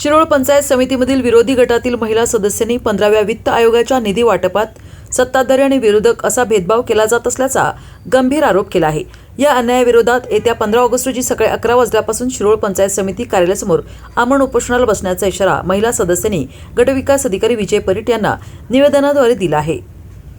शिरोळ पंचायत समितीमधील विरोधी गटातील महिला सदस्यांनी 15व्या वित्त आयोगाच्या निधी वाटपात सत्ताधारी आणि विरोधक असा भेदभाव केला जात असल्याचा गंभीर आरोप केला आहे। या अन्यायाविरोधात येत्या 15 ऑगस्ट रोजी सकाळी 11 वाजल्यापासून शिरोळ पंचायत समिती कार्यालयासमोर आमरण उपोषणाला बसण्याचा इशारा महिला सदस्यांनी गटविकास अधिकारी विजय परीट यांना निवेदनाद्वारे दिला आहे।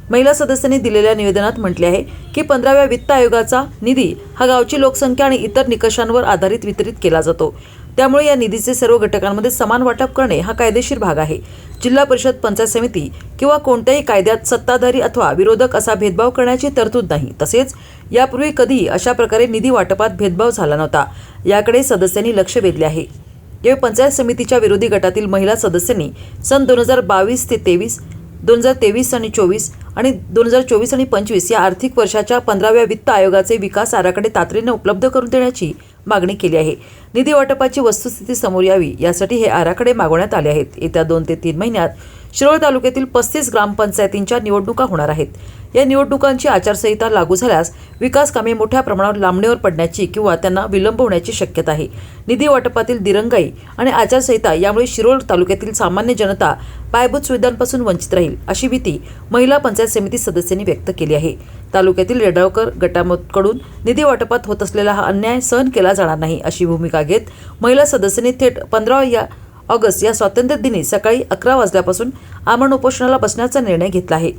महिला सदस्यांनी दिलेल्या निवेदनात म्हटले आहे की 15व्या वित्त आयोगाचा निधी हा गावची लोकसंख्या आणि इतर निकषांवर आधारित वितरित केला जातो। त्यामुळे या निधीचे सर्व घटकांमध्ये समान वाटप करणे हा कायदेशीर भाग आहे। जिल्हा परिषद, पंचायत समिती किंवा कोणत्याही कायद्यात सत्ताधारी अथवा विरोधक असा भेदभाव करण्याची तरतूद नाही। तसेच यापूर्वी कधीही अशा प्रकारे निधी वाटपात भेदभाव झाला नव्हता। याकडे सदस्यांनी लक्ष वेधले आहे। यावेळी पंचायत समितीच्या विरोधी गटातील महिला सदस्यांनी सन 2022 ते 23, 2023 आणि 24 आणि 2024 आणि 25 या आर्थिक वर्षाच्या 15व्या वित्त आयोगाचे विकास आराखडे तातडीने उपलब्ध करून देण्याची मागणी केली आहे। निधी वाटपाची वस्तुस्थिती समोर यावी यासाठी हे आराखडे मागवण्यात आले आहेत। येत्या 2 ते 3 महिन्यात शिरोळ तालुक्यातील 35 ग्रामपंचायतींच्या निवडणुका होणार आहेत। या निवडणुकांची आचारसंहिता लागू झाल्यास विकास कामे मोठ्या प्रमाणावर लांबणीवर पडण्याची किंवा त्यांना विलंब होण्याची शक्यता आहे। निधी वाटपातील दिरंगाई आणि आचारसंहिता यामुळे शिरोळ तालुक्यातील सामान्य जनता पायाभूत सुविधांपासून वंचित राहील अशी भीती महिला पंचायत समिती सदस्यांनी व्यक्त केली आहे। तालुक्यातील रेडावकर गटाकडून निधी वाटपात होत असलेला हा अन्याय सहन केला जाणार नाही अशी भूमिका घेत महिला सदस्यांनी थेट 15 ऑगस्ट या स्वातंत्र्य दिनी सकाळी 11 वाजल्यापासून आमरण उपोषणाला बसण्याचा निर्णय घेतला आहे।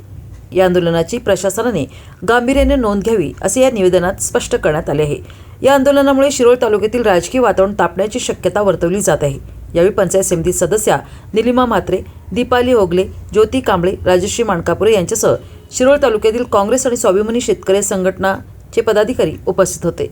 या आंदोलनाची प्रशासनाने गांभीर्याने नोंद घ्यावी असे या निवेदनात स्पष्ट करण्यात आले आहे। या आंदोलनामुळे शिरोळ तालुक्यातील राजकीय वातावरण तापण्याची शक्यता वर्तवली जात आहे। यावेळी पंचायत समिती सदस्या निलिमा म्हात्रे, दीपाली होगले, ज्योती कांबळे, राजश्री माणकापुरे यांच्यासह शिरोळ तालुक्यातील काँग्रेस आणि स्वाभिमानी शेतकरी संघटनाचे पदाधिकारी उपस्थित होते।